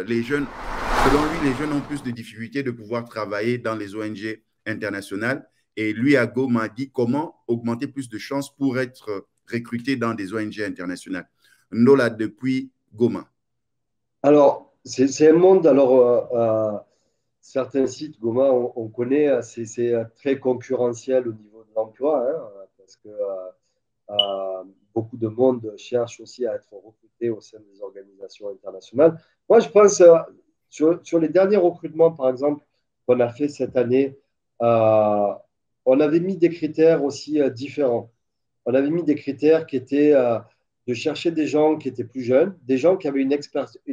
les jeunes, selon lui, les jeunes ont plus de difficultés de pouvoir travailler dans les ONG internationales. Et lui, Ago, m'a dit comment augmenter plus de chances pour être recruté dans des ONG internationales. Ndola depuis Goma. Alors, c'est un monde, alors, certains sites, Goma, on connaît, c'est très concurrentiel au niveau de l'emploi, hein, parce que beaucoup de monde cherche aussi à être recruté au sein des organisations internationales. Moi, je pense, sur les derniers recrutements, par exemple, qu'on a fait cette année, euh, on avait mis des critères aussi différents. On avait mis des critères qui étaient de chercher des gens qui étaient plus jeunes, des gens qui avaient une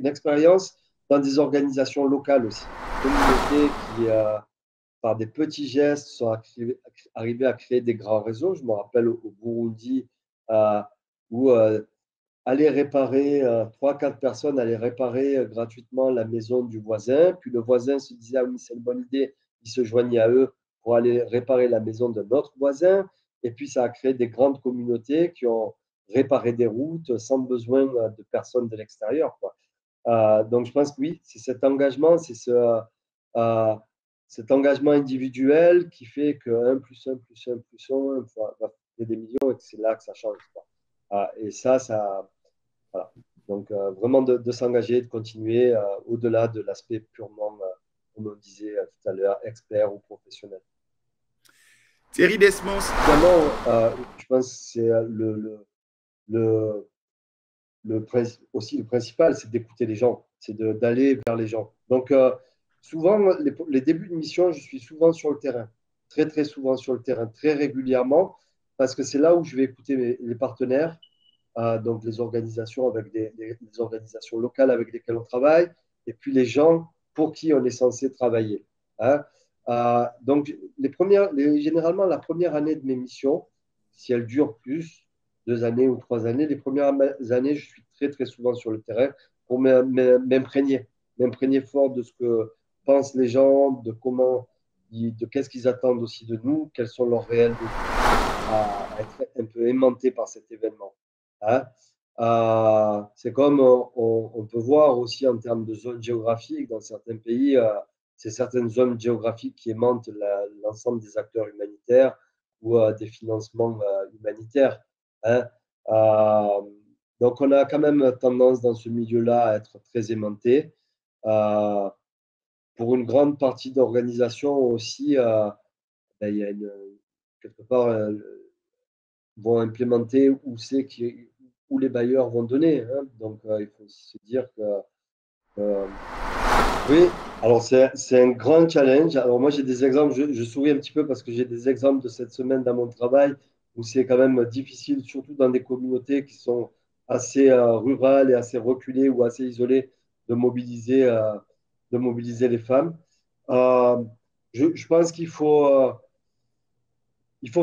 expérience dans des organisations locales aussi, communautés qui, par des petits gestes, sont arrivés à créer des grands réseaux. Je me rappelle au Burundi, euh, où aller réparer, 3-4 personnes allaient réparer gratuitement la maison du voisin, puis le voisin se disait, ah oui, c'est une bonne idée, il se joignait à eux pour aller réparer la maison de notre voisin, et puis ça a créé des grandes communautés qui ont réparé des routes sans besoin de personnes de l'extérieur, quoi. Donc je pense que oui, c'est cet engagement, c'est euh, cet engagement individuel qui fait que 1 plus 1 plus 1 plus 1 va faire des millions et que c'est là que ça change, quoi. Et ça, voilà. Donc, vraiment de s'engager, de continuer au-delà de l'aspect purement, comme on disait tout à l'heure, expert ou professionnel. Thierry Desmos. Évidemment, je pense que c'est le, aussi le principal, c'est d'écouter les gens, c'est d'aller vers les gens. Donc, souvent, les débuts de mission, je suis souvent sur le terrain, très, très souvent sur le terrain, très régulièrement, parce que c'est là où je vais écouter les partenaires, donc les organisations avec les organisations locales avec lesquelles on travaille, et puis les gens pour qui on est censé travailler, hein. Donc, généralement, la première année de mes missions, si elle dure plus, 2 années ou 3 années, les premières années, je suis très, très souvent sur le terrain pour m'imprégner fort de ce que pensent les gens, de comment, de qu'est-ce qu'ils attendent aussi de nous, quels sont leurs réels défis, à être un peu aimanté par cet événement, hein. C'est comme on peut voir aussi en termes de zones géographiques, dans certains pays, c'est certaines zones géographiques qui aimantent l'ensemble des acteurs humanitaires ou des financements humanitaires, hein. Euh, donc, on a quand même tendance dans ce milieu-là à être très aimanté. Euh, pour une grande partie d'organisations aussi, ben, il y a quelque part, vont implémenter où les bailleurs vont donner, hein. Donc, il faut se dire que oui, alors c'est un grand challenge. Alors moi, j'ai des exemples, je souris un petit peu parce que j'ai des exemples de cette semaine dans mon travail où c'est quand même difficile, surtout dans des communautés qui sont assez rurales et assez reculées ou assez isolées, de mobiliser les femmes. Euh, je pense il faut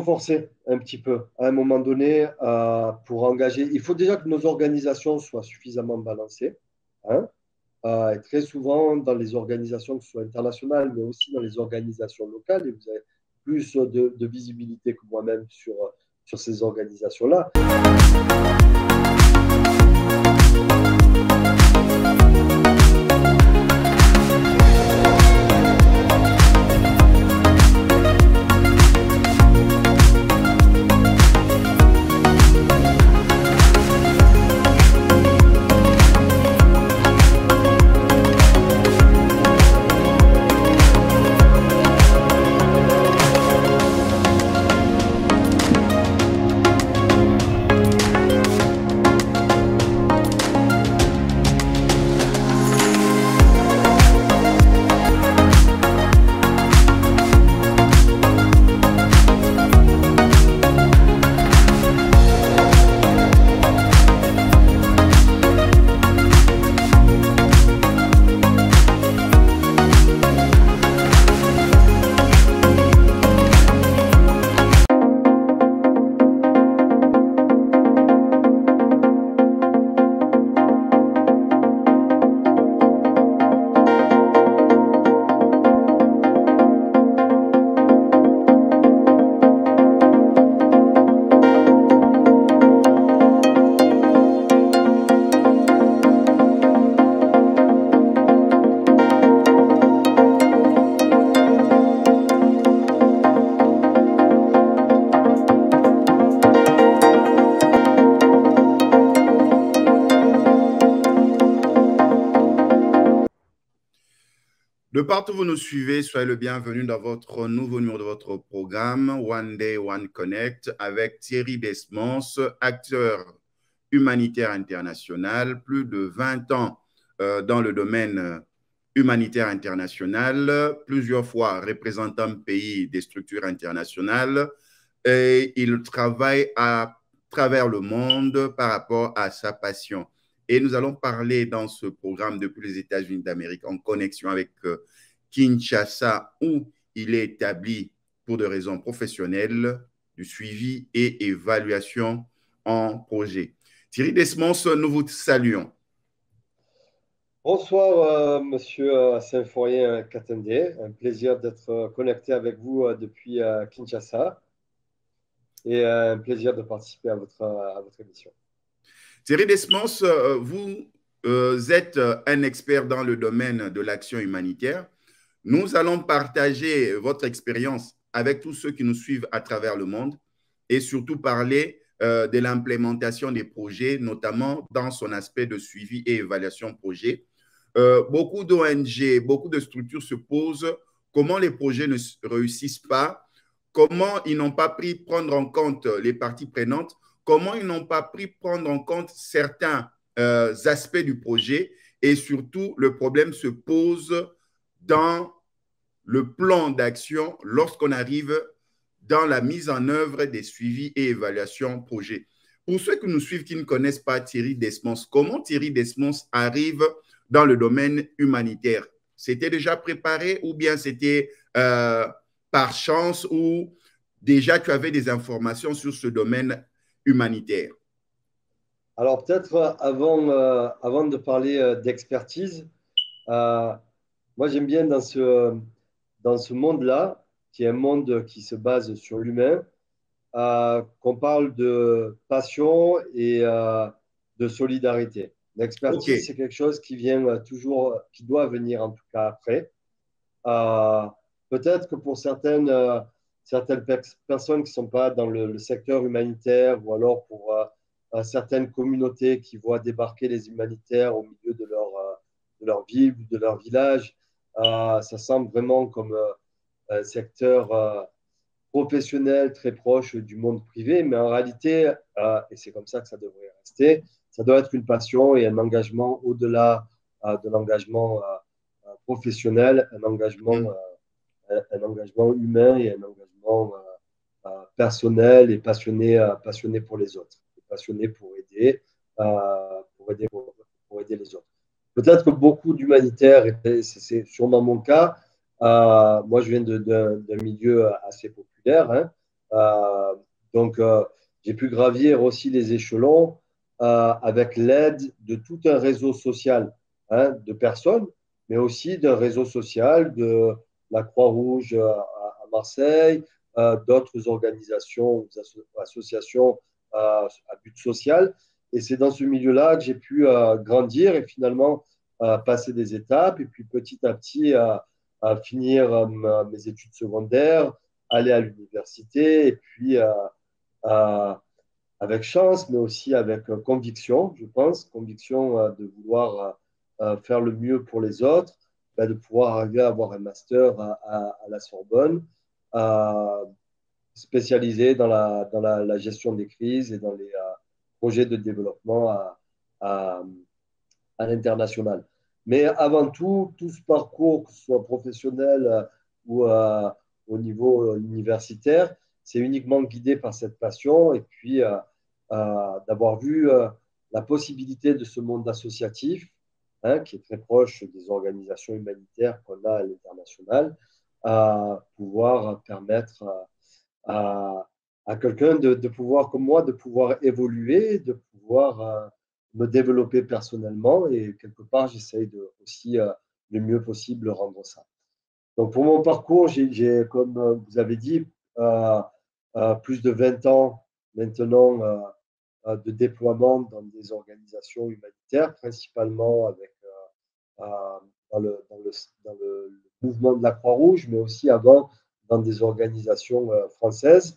forcer un petit peu à un moment donné pour engager. Il faut déjà que nos organisations soient suffisamment balancées, hein. Et très souvent dans les organisations, que ce soit internationales, mais aussi dans les organisations locales, et vous avez plus de visibilité que moi-même sur ces organisations-là. De partout où vous nous suivez, soyez le bienvenu dans votre nouveau numéro de votre programme One Day, One Connect avec Thierry Desmons, acteur humanitaire international, plus de 20 ans dans le domaine humanitaire international, plusieurs fois représentant le pays des structures internationales, et il travaille à travers le monde par rapport à sa passion. Et nous allons parler dans ce programme depuis les États-Unis d'Amérique en connexion avec Kinshasa, où il est établi pour des raisons professionnelles, du suivi et évaluation en projet. Thierry Desmons, nous vous saluons. Bonsoir, monsieur Symphorien Katende. Un plaisir d'être connecté avec vous depuis Kinshasa et un plaisir de participer à votre émission. Thierry Desmons, vous êtes un expert dans le domaine de l'action humanitaire. Nous allons partager votre expérience avec tous ceux qui nous suivent à travers le monde et surtout parler de l'implémentation des projets, notamment dans son aspect de suivi et évaluation projet. Beaucoup d'ONG, beaucoup de structures se posent comment les projets ne réussissent pas, comment ils n'ont pas pris prendre en compte les parties prenantes, comment ils n'ont pas pris prendre en compte certains aspects du projet et surtout le problème se pose dans le plan d'action lorsqu'on arrive dans la mise en œuvre des suivis et évaluations projet. Pour ceux qui nous suivent qui ne connaissent pas Thierry Desmons, comment Thierry Desmons arrive dans le domaine humanitaire? C'était déjà préparé ou bien c'était par chance ou déjà tu avais des informations sur ce domaine humanitaire? Alors peut-être avant de parler d'expertise, moi j'aime bien dans ce monde-là, qui est un monde qui se base sur l'humain, qu'on parle de passion et de solidarité. L'expertise, OK. c'est quelque chose qui vient toujours, qui doit venir en tout cas après. Euh, Peut-être que pour certaines personnes qui ne sont pas dans le secteur humanitaire ou alors pour certaines communautés qui voient débarquer les humanitaires au milieu de leur ville ou de leur village, ça semble vraiment comme un secteur professionnel très proche du monde privé, mais en réalité, et c'est comme ça que ça devrait rester, ça doit être une passion et un engagement au-delà de l'engagement professionnel, un engagement humain et un engagement personnel et passionné pour les autres, passionné pour aider les autres. Peut-être que beaucoup d'humanitaires, c'est sûrement mon cas, moi je viens d'un milieu assez populaire, hein, donc j'ai pu gravir aussi les échelons avec l'aide de tout un réseau social, hein, de personnes, mais aussi d'un réseau social de la Croix-Rouge à Marseille, d'autres organisations, associations à but social. Et c'est dans ce milieu-là que j'ai pu grandir et finalement passer des étapes et puis petit à petit à finir mes études secondaires, aller à l'université et puis avec chance, mais aussi avec conviction, je pense, conviction de vouloir faire le mieux pour les autres, de pouvoir arriver à avoir un master à la Sorbonne, spécialisé dans la gestion des crises et dans les projets de développement à, à l'international. Mais avant tout, tout ce parcours, que ce soit professionnel ou au niveau universitaire, c'est uniquement guidé par cette passion et puis d'avoir vu la possibilité de ce monde associatif, hein, qui est très proche des organisations humanitaires qu'on a à l'international, à pouvoir permettre à quelqu'un de pouvoir, comme moi, de pouvoir évoluer, de pouvoir me développer personnellement et quelque part, j'essaye de aussi le mieux possible rendre ça. Donc, pour mon parcours, j'ai comme vous avez dit, plus de 20 ans maintenant de déploiement dans des organisations humanitaires, principalement avec, dans le mouvement de la Croix-Rouge, mais aussi avant dans des organisations françaises.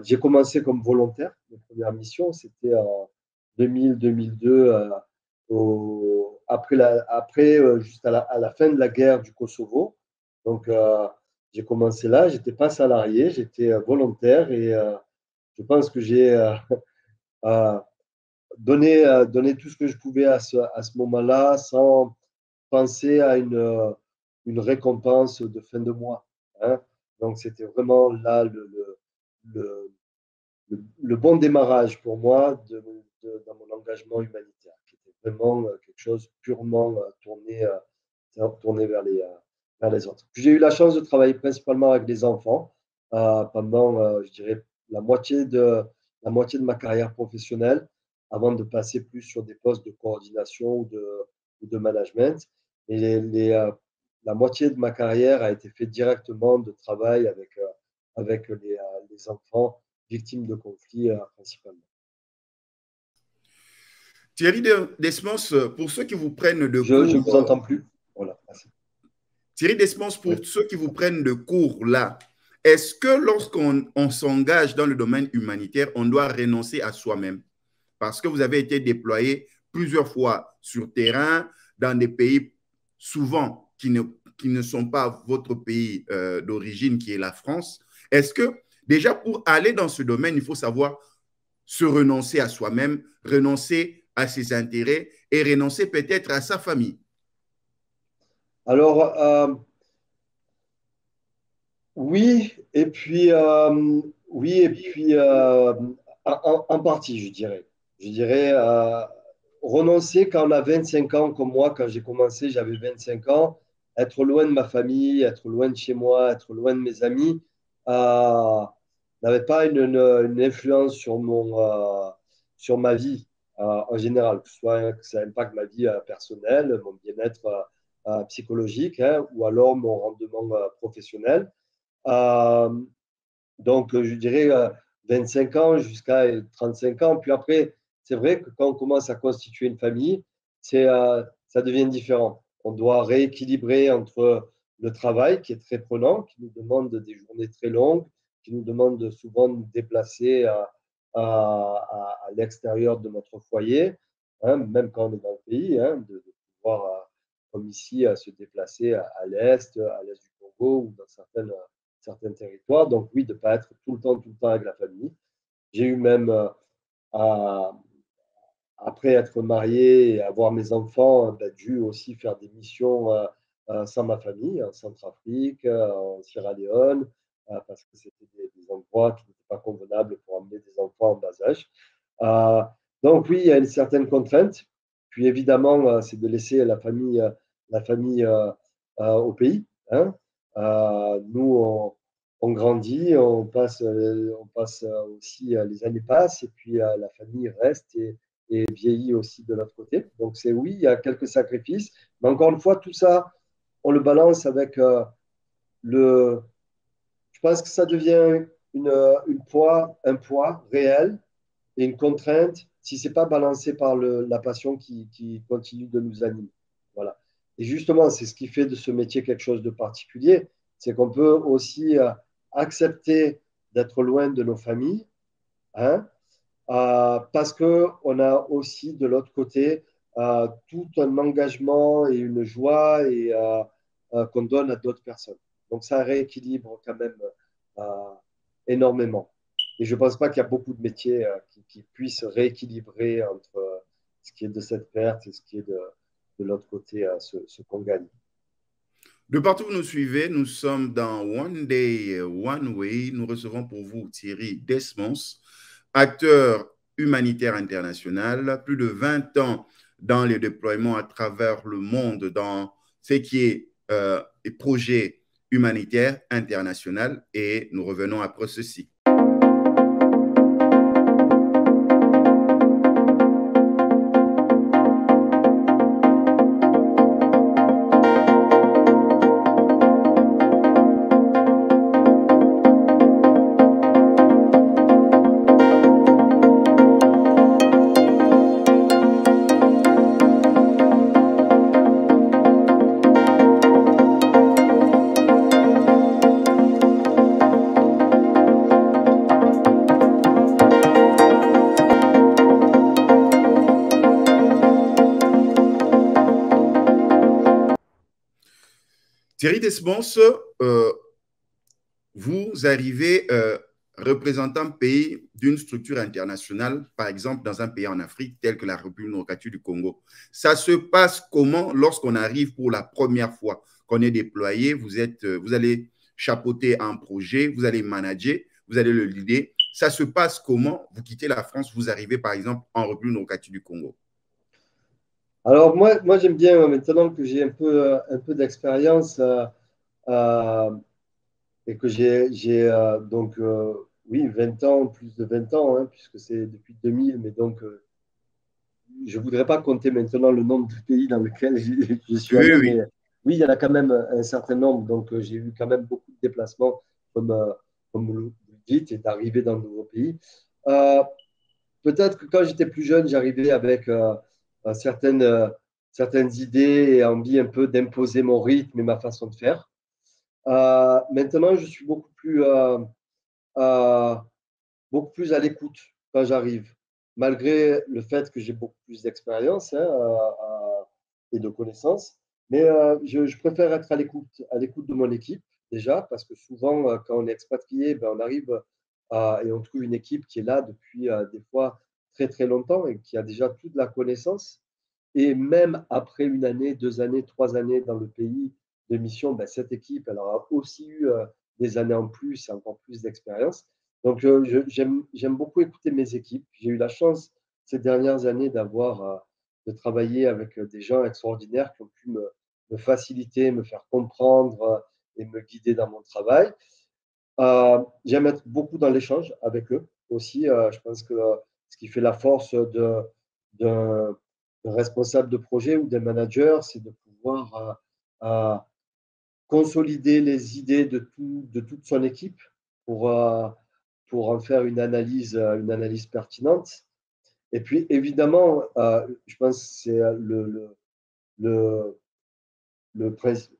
J'ai commencé comme volontaire. Mes premières missions, c'était en 2000-2002 juste à la fin de la guerre du Kosovo. Donc, j'ai commencé là, je n'étais pas salarié, j'étais volontaire et je pense que j'ai euh, donné tout ce que je pouvais à ce moment-là sans penser à une récompense de fin de mois, hein. Donc, c'était vraiment là le, le bon démarrage pour moi dans mon engagement humanitaire, qui était vraiment quelque chose purement tourné vers les autres. J'ai eu la chance de travailler principalement avec des enfants pendant, je dirais, la moitié de ma carrière professionnelle, avant de passer plus sur des postes de coordination ou de management. Et la moitié de ma carrière a été faite directement de travail avec les enfants victimes de conflits principalement. Thierry Desmos, pour ceux qui vous prennent de Je cours… ne vous entends plus. Voilà, merci. Thierry Desmos, pour ceux qui vous prennent de cours là, est-ce que lorsqu'on s'engage dans le domaine humanitaire, on doit renoncer à soi-même? Parce que vous avez été déployé plusieurs fois sur terrain dans des pays souvent qui ne sont pas votre pays d'origine, qui est la France. Est-ce que déjà pour aller dans ce domaine, il faut savoir se renoncer à soi-même, renoncer à ses intérêts et renoncer peut-être à sa famille? Alors, oui, et puis, en partie, je dirais. Je dirais renoncer quand on a 25 ans, comme moi, quand j'ai commencé, j'avais 25 ans, être loin de ma famille, être loin de chez moi, être loin de mes amis, euh, n'avait pas une influence sur ma vie en général, que ça impacte ma vie personnelle, mon bien-être psychologique, hein, ou alors mon rendement professionnel. Euh, donc, je dirais 25 ans jusqu'à 35 ans. Puis après, c'est vrai que quand on commence à constituer une famille, ça devient différent. On doit rééquilibrer entre le travail qui est très prenant, qui nous demande des journées très longues, qui nous demande souvent de nous déplacer à l'extérieur de notre foyer, hein, même quand on est dans le pays, hein, de pouvoir, comme ici, se déplacer à l'est du Congo ou dans certains territoires. Donc oui, de ne pas être tout le temps avec la famille. J'ai eu même, à, après être marié et avoir mes enfants, dû aussi faire des missions sans ma famille, en Centrafrique, en Sierra Leone, parce que c'était des endroits qui n'étaient pas convenables pour emmener des enfants en bas âge. Euh, donc oui, il y a une certaine contrainte. Puis évidemment, c'est de laisser la famille au pays, hein. Nous, on grandit, on passe aussi, les années passent et puis la famille reste et vieillit aussi de l'autre côté. Donc c'est oui, il y a quelques sacrifices, mais encore une fois, tout ça, on le balance avec le. Je pense que ça devient un poids réel et une contrainte si c'est pas balancé par la passion qui continue de nous animer. Voilà. Et justement, c'est ce qui fait de ce métier quelque chose de particulier, c'est qu'on peut aussi accepter d'être loin de nos familles, hein, parce qu'on a aussi de l'autre côté tout un engagement et une joie qu'on donne à d'autres personnes. Donc ça rééquilibre quand même euh, énormément. Et je ne pense pas qu'il y a beaucoup de métiers qui puissent rééquilibrer entre ce qui est de cette perte et ce qui est de l'autre côté, ce qu'on gagne. De partout où vous nous suivez, nous sommes dans One Day, One Way. Nous recevons pour vous Thierry Desmos, acteur humanitaire international, plus de 20 ans dans les déploiements à travers le monde dans ce qui est projet humanitaire international. Et nous revenons après ceci. Thierry Desmos, vous arrivez représentant pays d'une structure internationale, par exemple dans un pays en Afrique tel que la République démocratique du Congo. Ça se passe comment lorsqu'on arrive pour la première fois, qu'on est déployé, vous allez chapeauter un projet, vous allez manager, vous allez le leader. Ça se passe comment? Vous quittez la France, vous arrivez par exemple en République démocratique du Congo. Alors moi j'aime bien, maintenant que j'ai un peu d'expérience et que j'ai donc, oui, 20 ans, plus de 20 ans, hein, puisque c'est depuis 2000, mais donc je ne voudrais pas compter maintenant le nombre de pays dans lesquels je suis Oui, allé, mais oui. oui, il y en a quand même un certain nombre. Donc, j'ai eu quand même beaucoup de déplacements, comme vous le dites, et d'arriver dans de nouveaux pays. Euh, Peut-être que quand j'étais plus jeune, j'arrivais avec certaines, certaines idées et envie un peu d'imposer mon rythme et ma façon de faire. Maintenant, je suis euh, beaucoup plus à l'écoute quand j'arrive, malgré le fait que j'ai beaucoup plus d'expérience, hein, et de connaissances. Mais je préfère être à l'écoute de mon équipe déjà, parce que souvent, quand on est expatrié, ben, on arrive et on trouve une équipe qui est là depuis des fois très très longtemps et qui a déjà toute la connaissance. Et même après une année, 2 années, 3 années dans le pays de mission, ben, cette équipe, elle aura aussi eu des années en plus et encore plus d'expérience. Donc, j'aime beaucoup écouter mes équipes. J'ai eu la chance ces dernières années de travailler avec des gens extraordinaires qui ont pu me faciliter, me faire comprendre et me guider dans mon travail. J'aime être beaucoup dans l'échange avec eux aussi. Je pense que ce qui fait la force d'un responsable de projet ou d'un manager, c'est de pouvoir consolider les idées de toute son équipe pour, euh, pour en faire une analyse pertinente. Et puis, évidemment, je pense que c'est le,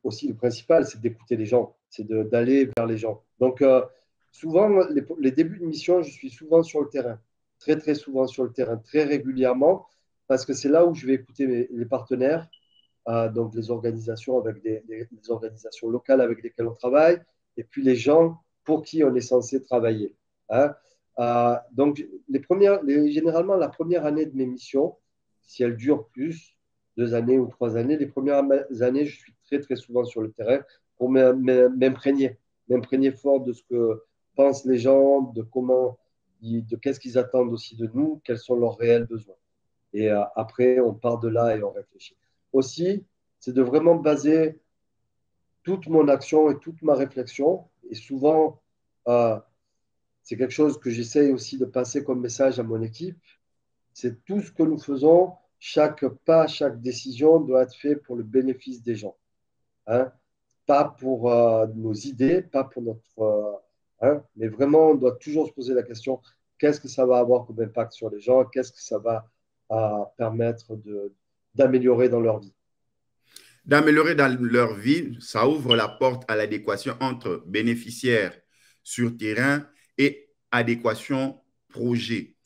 aussi le principal, c'est d'écouter les gens, c'est d'aller vers les gens. Donc, souvent, les débuts de mission, je suis souvent sur le terrain, très, très souvent sur le terrain, très régulièrement, parce que c'est là où je vais écouter les partenaires, donc les organisations avec les organisations locales avec lesquelles on travaille, et puis les gens pour qui on est censé travailler. Hein. Donc, généralement, la première année de mes missions, si elle dure plus, 2 années ou 3 années, les premières années, je suis très, très souvent sur le terrain pour m'imprégner fort de ce que pensent les gens, de qu'est-ce qu'ils attendent aussi de nous, quels sont leurs réels besoins. Et après, on part de là et on réfléchit. Aussi, c'est de vraiment baser toute mon action et toute ma réflexion. Et souvent, euh, c'est quelque chose que j'essaye aussi de passer comme message à mon équipe. C'est tout ce que nous faisons, chaque pas, chaque décision doit être fait pour le bénéfice des gens. Hein. Pas pour nos idées, pas pour notre... hein, mais vraiment, on doit toujours se poser la question, qu'est-ce que ça va avoir comme impact sur les gens? Qu'est-ce que ça va permettre d'améliorer dans leur vie? D'améliorer dans leur vie, ça ouvre la porte à l'adéquation entre bénéficiaires sur terrain et adéquation projet.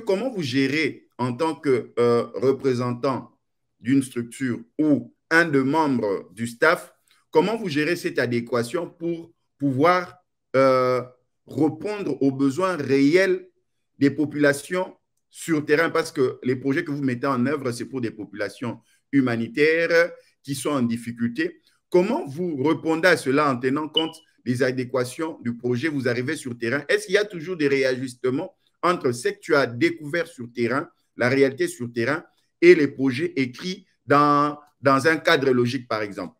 Comment vous gérez en tant que représentant d'une structure ou un de membres du staff, comment vous gérez cette adéquation pour pouvoir euh, répondre aux besoins réels des populations sur terrain? Parce que les projets que vous mettez en œuvre, c'est pour des populations humanitaires qui sont en difficulté. Comment vous répondez à cela en tenant compte des adéquations du projet? Vous arrivez sur terrain. Est-ce qu'il y a toujours des réajustements entre ce que tu as découvert sur terrain, la réalité sur terrain, et les projets écrits dans un cadre logique, par exemple?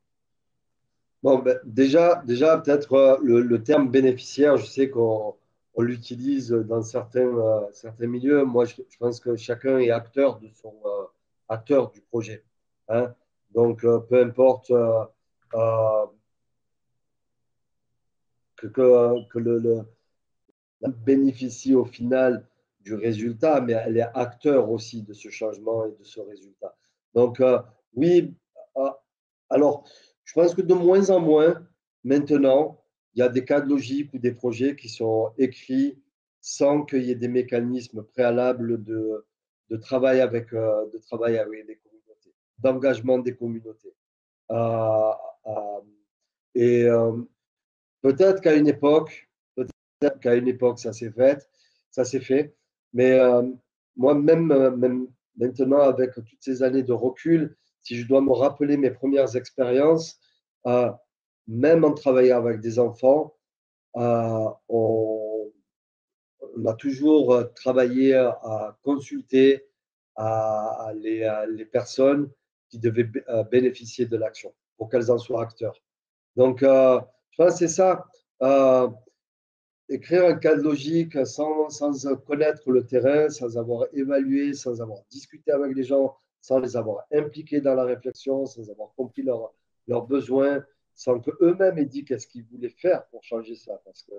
Bon, ben, déjà peut-être le terme bénéficiaire, je sais qu'on l'utilise dans certains milieux. Moi, je pense que chacun est acteur acteur du projet. Hein. Donc, peu importe euh, que bénéficie au final du résultat, mais elle est acteur aussi de ce changement et de ce résultat. Donc, oui, euh, alors, je pense que de moins en moins, maintenant, il y a des cas de logique ou des projets qui sont écrits sans qu'il y ait des mécanismes préalables de travail avec les communautés, d'engagement des communautés. Et peut-être qu'à une époque, ça s'est fait, mais moi-même, même maintenant, avec toutes ces années de recul, si je dois me rappeler mes premières expériences, euh, même en travaillant avec des enfants, on a toujours travaillé à consulter les personnes qui devaient bénéficier de l'action pour qu'elles en soient acteurs. Donc, je pense que c'est ça. Euh, Écrire un cadre logique sans connaître le terrain, sans avoir évalué, sans avoir discuté avec les gens, sans les avoir impliqués dans la réflexion, sans avoir compris leurs besoins, sans qu'eux-mêmes aient dit qu'est-ce qu'ils voulaient faire pour changer ça. Parce que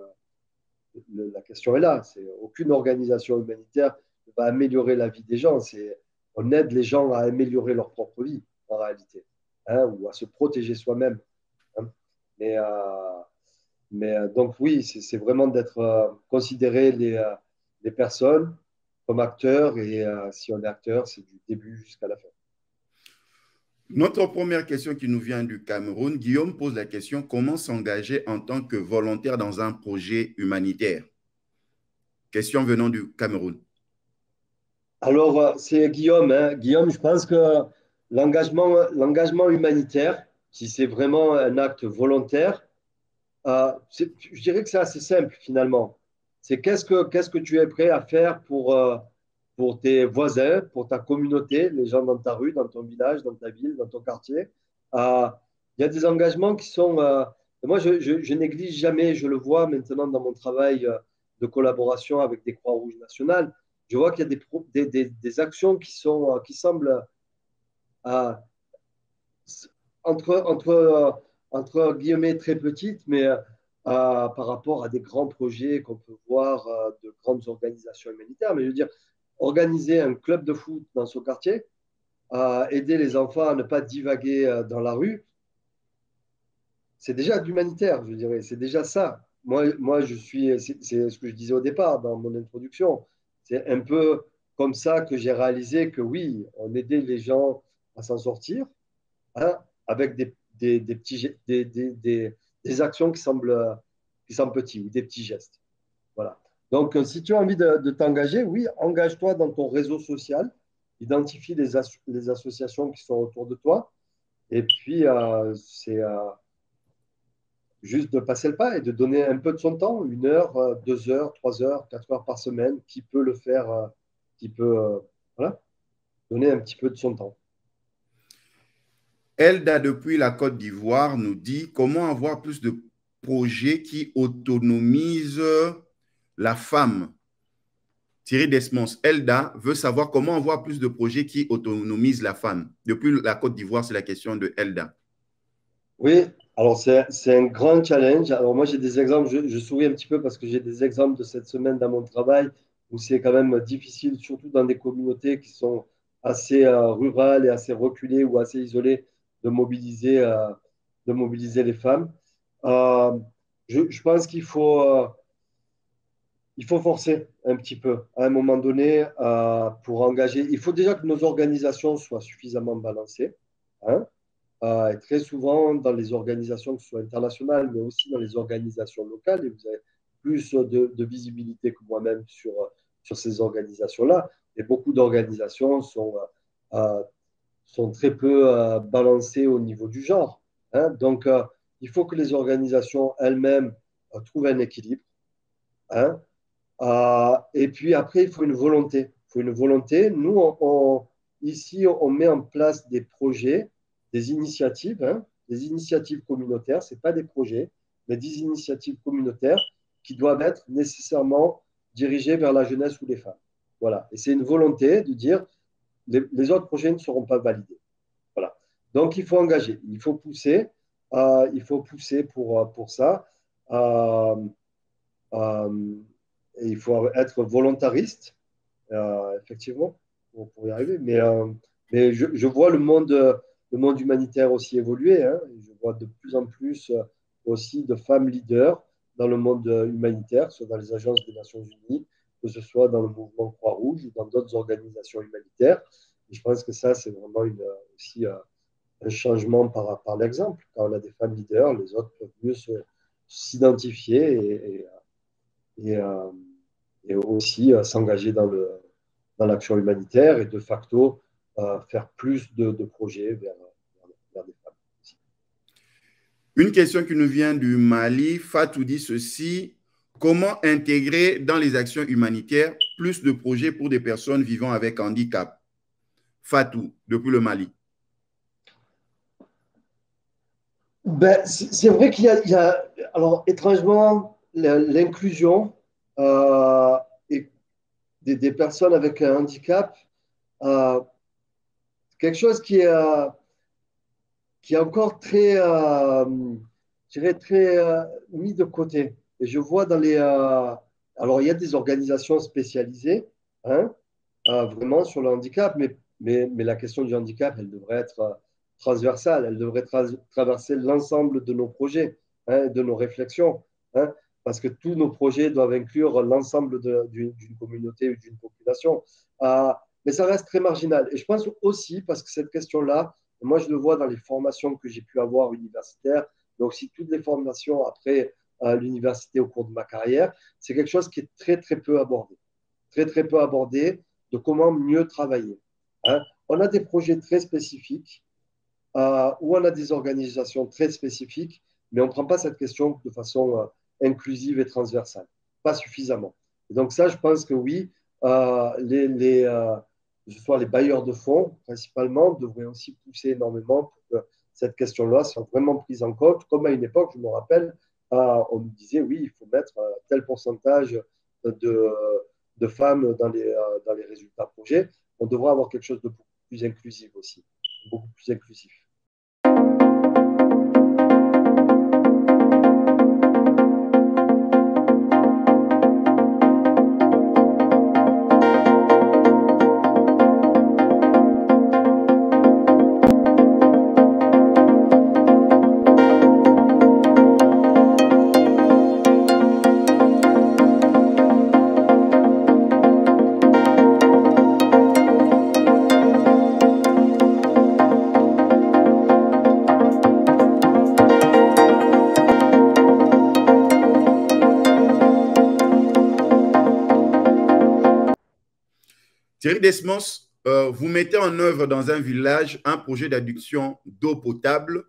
la question est là. Aucune organisation humanitaire ne va améliorer la vie des gens. On aide les gens à améliorer leur propre vie, en réalité, hein, ou à se protéger soi-même. Hein. Mais, donc oui, c'est vraiment d'être considérer les personnes comme acteurs et si on est acteur, c'est du début jusqu'à la fin. Notre première question qui nous vient du Cameroun, Guillaume pose la question, comment s'engager en tant que volontaire dans un projet humanitaire? Question venant du Cameroun. Alors, c'est Guillaume. Hein. Guillaume, je pense que l'engagement humanitaire, si c'est vraiment un acte volontaire, je dirais que c'est assez simple finalement. C'est qu'est-ce que tu es prêt à faire pour tes voisins, pour ta communauté, les gens dans ta rue, dans ton village, dans ta ville, dans ton quartier. Euh, Il y a des engagements qui sont... moi, je néglige jamais, je le vois maintenant dans mon travail de collaboration avec des Croix-Rouges nationales. Je vois qu'il y a des actions qui semblent euh, entre guillemets très petites, mais par rapport à des grands projets qu'on peut voir de grandes organisations humanitaires. Mais je veux dire, organiser un club de foot dans son quartier, aider les enfants à ne pas divaguer dans la rue, c'est déjà de l'humanitaire, je dirais. C'est déjà ça. C'est ce que je disais au départ dans mon introduction. C'est un peu comme ça que j'ai réalisé que oui, on aidait les gens à s'en sortir, hein, avec des actions qui semblent petits ou des petits gestes. Voilà. Donc, si tu as envie de t'engager, oui, engage-toi dans ton réseau social, identifie les associations qui sont autour de toi, et puis c'est juste de passer le pas et de donner un peu de son temps, 1 heure, 2 heures, 3 heures, 4 heures par semaine, qui peut le faire, qui peut voilà, donner un petit peu de son temps. Elda, depuis la Côte d'Ivoire, nous dit comment avoir plus de projets qui autonomisent la femme. Thierry Desmond, Elda veut savoir comment avoir plus de projets qui autonomisent la femme. Depuis la Côte d'Ivoire, c'est la question de Elda. Oui, alors c'est un grand challenge. Alors moi j'ai des exemples, je souris un petit peu parce que j'ai des exemples de cette semaine dans mon travail où c'est quand même difficile, surtout dans des communautés qui sont assez rurales et assez reculées ou assez isolées, de mobiliser les femmes. Euh, je pense il faut forcer un petit peu à un moment donné pour engager. Il faut déjà que nos organisations soient suffisamment balancées. Hein. Et très souvent, dans les organisations, que ce soit internationales, mais aussi dans les organisations locales, et vous avez plus de visibilité que moi-même sur ces organisations-là, et beaucoup d'organisations euh, sont très peu balancées au niveau du genre. Hein. Donc, il faut que les organisations elles-mêmes trouvent un équilibre. Hein. Et puis après, il faut une volonté. Il faut une volonté. Nous, ici, on met en place des projets, des initiatives, hein, des initiatives communautaires. Ce pas des projets, mais des initiatives communautaires qui doivent être nécessairement dirigées vers la jeunesse ou les femmes. Voilà. Et c'est une volonté de dire les autres projets ne seront pas validés. Voilà. Donc, il faut engager, il faut pousser pour ça. Euh, euh, et il faut être volontariste, effectivement, pour y arriver. Mais je vois le monde humanitaire aussi évoluer. Hein. Je vois de plus en plus aussi de femmes leaders dans le monde humanitaire, que ce soit dans les agences des Nations Unies, que ce soit dans le mouvement Croix-Rouge ou dans d'autres organisations humanitaires. Et je pense que ça, c'est vraiment aussi un changement par l'exemple. Quand on a des femmes leaders, les autres peuvent mieux s'identifier et, euh, et aussi s'engager dans l'action humanitaire et de facto faire plus de projets vers des femmes aussi. Une question qui nous vient du Mali. Fatou dit ceci. Comment intégrer dans les actions humanitaires plus de projets pour des personnes vivant avec handicap? Fatou, depuis le Mali. Ben, c'est vrai qu'il y a, alors étrangement, l'inclusion et des personnes avec un handicap, euh, quelque chose qui est encore très, je dirais très mis de côté. Et je vois alors il y a des organisations spécialisées, hein, vraiment sur le handicap, mais la question du handicap, elle devrait être transversale, elle devrait traverser l'ensemble de nos projets, hein, de nos réflexions, hein, parce que tous nos projets doivent inclure l'ensemble d'une communauté ou d'une population. Mais ça reste très marginal. Et je pense aussi, parce que cette question-là, moi je le vois dans les formations que j'ai pu avoir universitaires, mais aussi toutes les formations après l'université au cours de ma carrière, c'est quelque chose qui est très, très peu abordé. Très, très peu abordé de comment mieux travailler. Hein. On a des projets très spécifiques où on a des organisations très spécifiques, mais on ne prend pas cette question de façon inclusive et transversale, pas suffisamment. Et donc ça, je pense que oui, que ce soit les bailleurs de fonds, principalement, devraient aussi pousser énormément pour que cette question-là soit vraiment prise en compte. Comme à une époque, je me rappelle, on nous disait, oui, il faut mettre tel pourcentage de, de femmes dans les résultats projets. On devrait avoir quelque chose de beaucoup plus inclusif aussi, beaucoup plus inclusif. Thierry Desmos, vous mettez en œuvre dans un village un projet d'adduction d'eau potable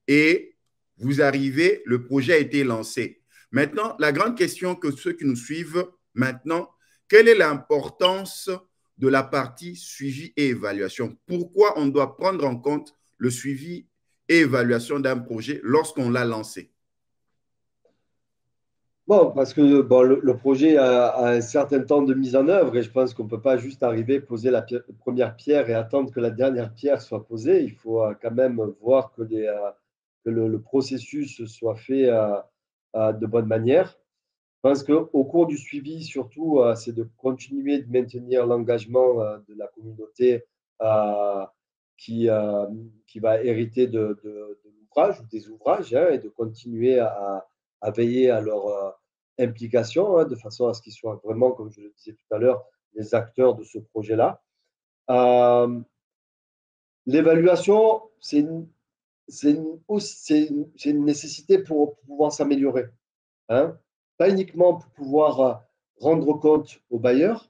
et vous arrivez, le projet a été lancé. Maintenant, la grande question que ceux qui nous suivent maintenant, quelle est l'importance de la partie suivi et évaluation? Pourquoi on doit prendre en compte le suivi et évaluation d'un projet lorsqu'on l'a lancé? Bon, parce que bon, le projet a un certain temps de mise en œuvre et je pense qu'on ne peut pas juste arriver, poser la première pierre et attendre que la dernière pierre soit posée. Il faut quand même voir que le processus soit fait de bonne manière. Je pense qu'au cours du suivi, surtout, c'est de continuer de maintenir l'engagement de la communauté euh, qui, euh, qui va hériter de l'ouvrage ou des ouvrages hein, et de continuer à veiller à leur implication hein, de façon à ce qu'ils soient vraiment, comme je le disais tout à l'heure, les acteurs de ce projet-là. Euh, L'évaluation, c'est une nécessité pour pouvoir s'améliorer. Hein, pas uniquement pour pouvoir rendre compte aux bailleurs,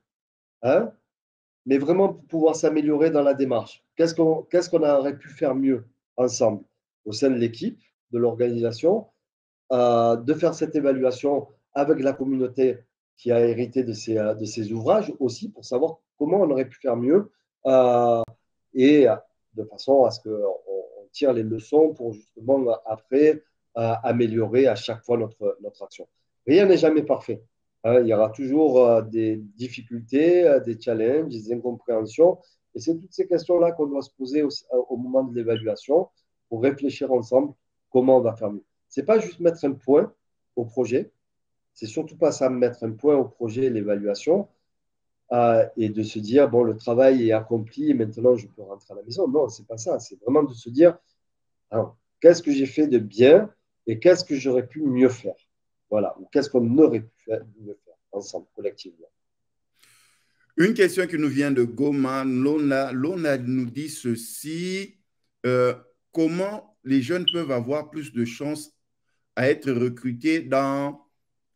hein, mais vraiment pour pouvoir s'améliorer dans la démarche. Qu'est-ce qu'on aurait pu faire mieux ensemble au sein de l'équipe, de l'organisation, de faire cette évaluation avec la communauté qui a hérité de ces ouvrages aussi pour savoir comment on aurait pu faire mieux et de façon à ce qu'on tire les leçons pour justement après améliorer à chaque fois notre action. Rien n'est jamais parfait. Hein, il y aura toujours des difficultés, des challenges, des incompréhensions. Et c'est toutes ces questions-là qu'on doit se poser au moment de l'évaluation pour réfléchir ensemble comment on va faire mieux. C'est pas juste mettre un point au projet, c'est surtout pas ça, mettre un point au projet, l'évaluation, et de se dire, bon, le travail est accompli, et maintenant je peux rentrer à la maison. Non, c'est pas ça. C'est vraiment de se dire, qu'est-ce que j'ai fait de bien et qu'est-ce que j'aurais pu mieux faire. Voilà, ou qu'est-ce qu'on aurait pu mieux faire ensemble, collectivement. Une question qui nous vient de Goma. Lona nous dit ceci. Euh, comment les jeunes peuvent avoir plus de chances à être recrutés dans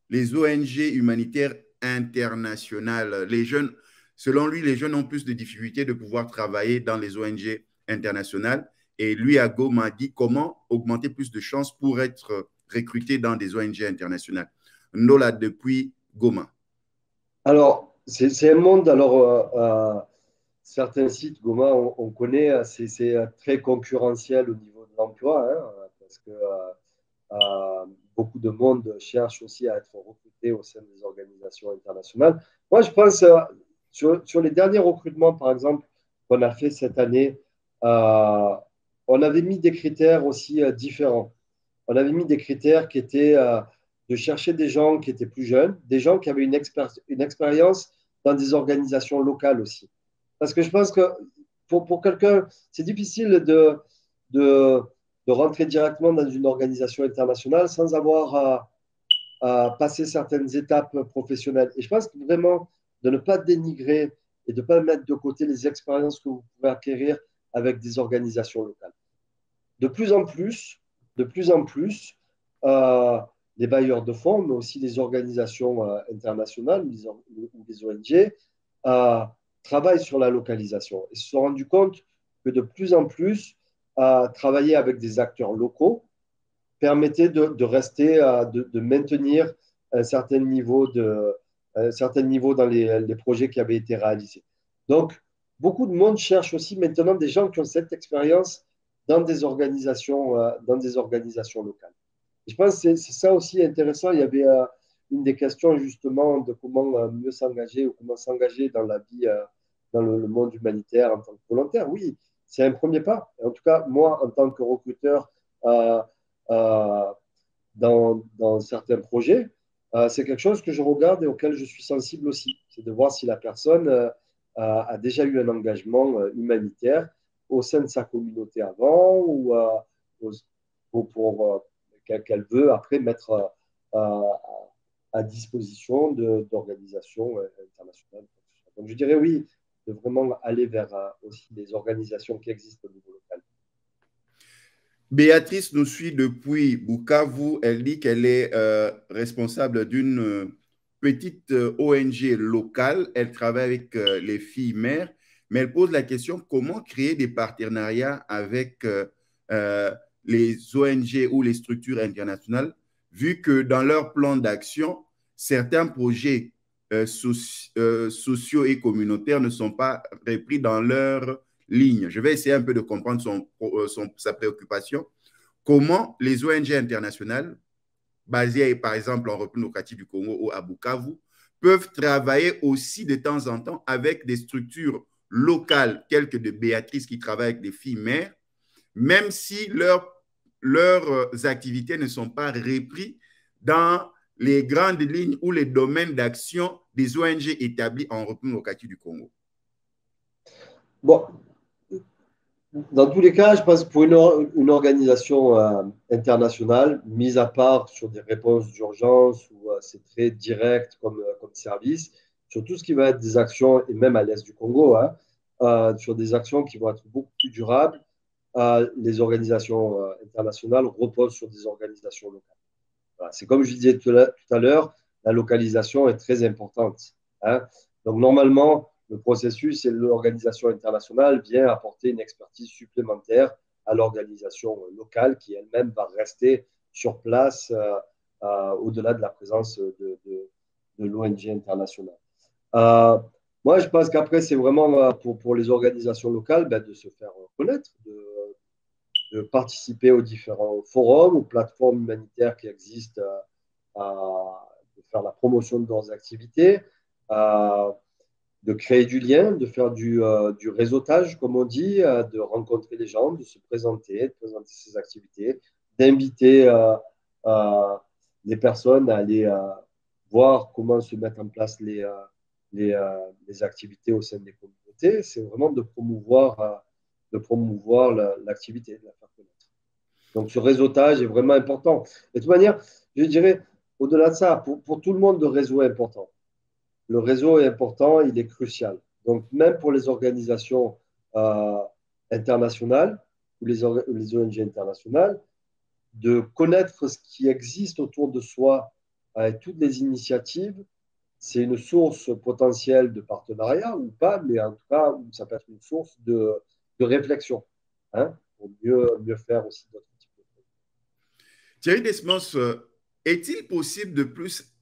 les ONG humanitaires internationales. Les jeunes, selon lui, les jeunes ont plus de difficultés de pouvoir travailler dans les ONG internationales. Et lui, Ago, m'a dit comment augmenter plus de chances pour être recruté dans des ONG internationales. Nola depuis Goma. Alors, c'est un monde, alors, certains sites, Goma, on connaît, c'est très concurrentiel au niveau de l'emploi, hein, parce que beaucoup de monde cherche aussi à être recruté au sein des organisations internationales. Moi, je pense, sur les derniers recrutements, par exemple, qu'on a fait cette année, euh, on avait mis des critères aussi différents. On avait mis des critères qui étaient de chercher des gens qui étaient plus jeunes, des gens qui avaient une expérience dans des organisations locales aussi. Parce que je pense que pour quelqu'un, c'est difficile de, de rentrer directement dans une organisation internationale sans avoir passé certaines étapes professionnelles. Et je pense que vraiment de ne pas dénigrer et de ne pas mettre de côté les expériences que vous pouvez acquérir avec des organisations locales. De plus en plus, de plus en plus, les bailleurs de fonds, mais aussi les organisations internationales ou les ONG, travaillent sur la localisation et se sont rendus compte que de plus en plus, travailler avec des acteurs locaux permettait de rester, de maintenir un certain niveau dans les projets qui avaient été réalisés. Donc, beaucoup de monde cherche aussi maintenant des gens qui ont cette expérience dans des organisations locales. Et je pense que c'est ça aussi intéressant. Il y avait une des questions justement de comment mieux s'engager ou comment s'engager dans la vie, dans le monde humanitaire en tant que volontaire. Oui, c'est un premier pas. En tout cas, moi, en tant que recruteur euh, euh, dans certains projets, c'est quelque chose que je regarde et auquel je suis sensible aussi. C'est de voir si la personne a déjà eu un engagement humanitaire au sein de sa communauté avant ou pour qu'elle veut après mettre à disposition d'organisations internationales. Donc je dirais oui, de vraiment aller vers aussi des organisations qui existent au niveau local. Béatrice nous suit depuis Bukavu. Elle dit qu'elle est responsable d'une petite ONG locale. Elle travaille avec les filles mères, mais elle pose la question comment créer des partenariats avec euh, les ONG ou les structures internationales, vu que dans leur plan d'action, certains projets sociaux et communautaires ne sont pas repris dans leur ligne. Je vais essayer un peu de comprendre sa préoccupation. Comment les ONG internationales, basées par exemple en République démocratique du Congo ou à Bukavu, peuvent travailler aussi de temps en temps avec des structures locales, telles que de Béatrice qui travaille avec des filles mères, même si leurs activités ne sont pas reprises dans les grandes lignes ou les domaines d'action des ONG établies en République démocratique du Congo. Bon, dans tous les cas, je pense que pour une organisation internationale, mise à part sur des réponses d'urgence où c'est très direct comme service, sur tout ce qui va être des actions, et même à l'est du Congo, hein, sur des actions qui vont être beaucoup plus durables, les organisations internationales reposent sur des organisations locales. Voilà. C'est comme je disais tout à l'heure, la localisation est très importante, hein. Donc normalement, le processus et l'organisation internationale vient apporter une expertise supplémentaire à l'organisation locale qui elle-même va rester sur place au-delà de la présence de l'ONG internationale. Euh, Moi, je pense qu'après, c'est vraiment pour les organisations locales de se faire connaître, de participer aux différents forums ou plateformes humanitaires qui existent, de faire la promotion de leurs activités, de créer du lien, de faire du réseautage, comme on dit, de rencontrer les gens, de de présenter ses activités, d'inviter les personnes à aller voir comment se mettre en place les activités au sein des communautés. C'est vraiment de promouvoir l'activité, de la faire connaître. Donc, ce réseautage est vraiment important. Et de toute manière, je dirais, au-delà de ça, pour tout le monde, le réseau est important. Le réseau est important, il est crucial. Donc, même pour les organisations internationales, les ONG internationales, de connaître ce qui existe autour de soi avec toutes les initiatives. C'est une source potentielle de partenariat ou pas, mais en tout cas, ça peut être une source de réflexion, hein, pour mieux faire aussi d'autres types de choses. Thierry Desmos, est-il possible de plus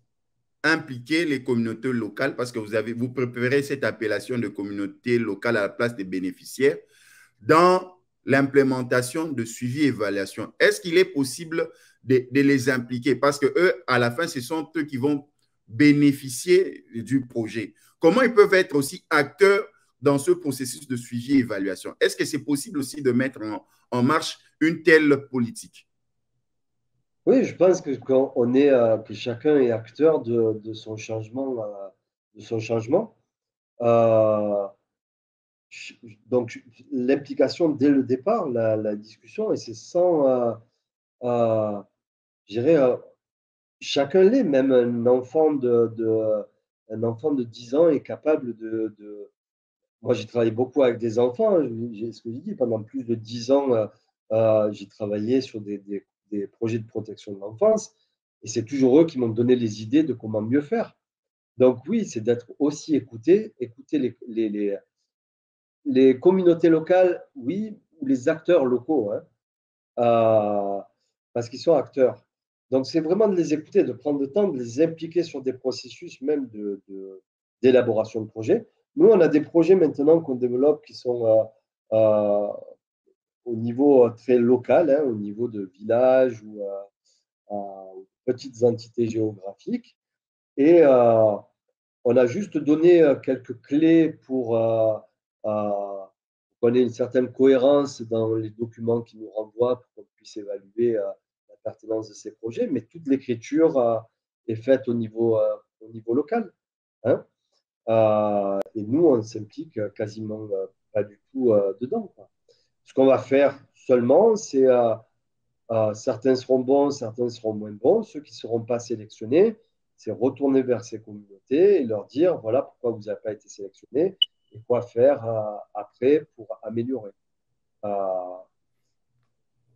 impliquer les communautés locales, parce que vous préférez cette appellation de communauté locale à la place des bénéficiaires, dans l'implémentation de suivi et évaluation? Est-ce qu'il est possible de les impliquer? Parce que eux, à la fin, ce sont eux qui vont bénéficier du projet. Comment ils peuvent être aussi acteurs dans ce processus de suivi et évaluation? Est-ce que c'est possible aussi de mettre en marche une telle politique? Oui, je pense que chacun est acteur de son changement. De son changement. Euh, donc, l'implication dès le départ, la discussion, et c'est sans, je dirais, chacun l'est, même un enfant de 10 ans est capable Moi, j'ai travaillé beaucoup avec des enfants, hein, ce que j'ai dit, pendant plus de 10 ans, j'ai travaillé sur des projets de protection de l'enfance, et c'est toujours eux qui m'ont donné les idées de comment mieux faire. Donc oui, c'est d'être aussi écouter les communautés locales, oui, ou les acteurs locaux, hein, parce qu'ils sont acteurs. Donc, c'est vraiment de les écouter, de prendre le temps de les impliquer sur des processus même d'élaboration de projets. Nous, on a des projets maintenant qu'on développe qui sont euh, au niveau très local, hein, au niveau de villages ou petites entités géographiques. Et on a juste donné quelques clés pour qu'on ait une certaine cohérence dans les documents qui nous renvoient pour qu'on puisse évaluer la pertinence de ces projets. Mais toute l'écriture est faite au niveau local, hein. Et nous, on ne s'implique quasiment pas du tout dedans, quoi. Ce qu'on va faire seulement, c'est certains seront bons, certains seront moins bons. Ceux qui ne seront pas sélectionnés, c'est retourner vers ces communautés et leur dire voilà pourquoi vous n'avez pas été sélectionné et quoi faire après pour améliorer. Euh,